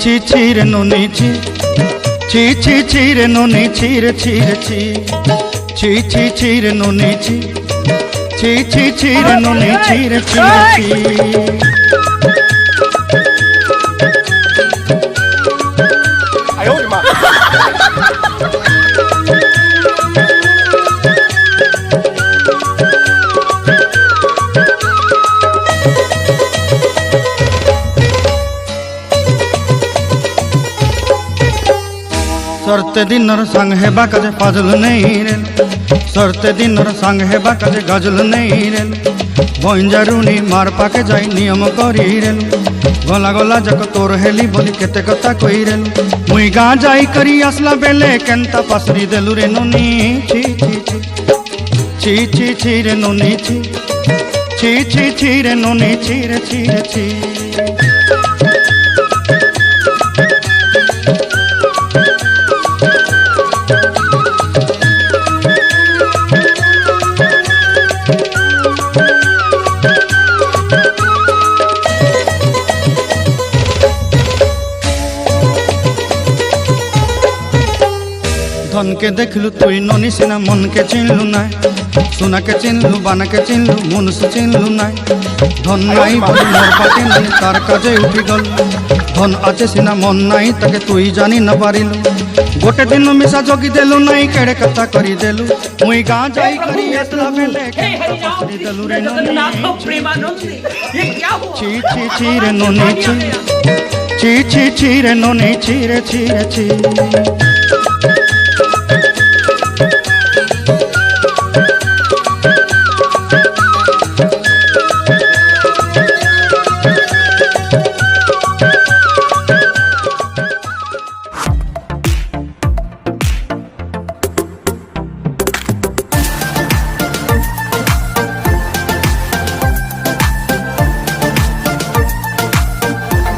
ছি ছি রে নুনি ছি ছি ছি ছি রে নুনি ছি রে ছি রে ছি ছি ছি ছি রে নুনি ছি ছি ছি ছি রে নুনি ছি রে ছি ছি सरते दिनर संग हेबा काजे फाजल नहीं रे सरते दिनर संग हेबा काजे गजल नहीं रे बंजारुनी मार पाके जाई नियम करी रे गला गला जक तोर हेली बोली केते कथा कई रे मुई गा जाई करी असला बेले केंता पासरी देलु रे नुनी छी छी छी छी छी छी रे नुनी छी छी छी छी रे नुनी छी रे छी रे छी धन के देखलु तुई ननी सिना मन के चिन्हलु ना सोना के चिन्हलु बाना के चिन्हलु मनुष्य चिन्हलु ना धन नाई बोली मोर पाटी नहीं तार काजे उठी गल धन आचे सिना मन नाई ताके तुई जानी न पारिलु गोटे दिन मिसा जोगी देलु नाई केड़े कथा करी देलु मुई गा जाई करी एतला बेले के पसरी देलु रे ननी छी छी छी रे ननी छी छी छी छी रे ननी छी रे छी रे छी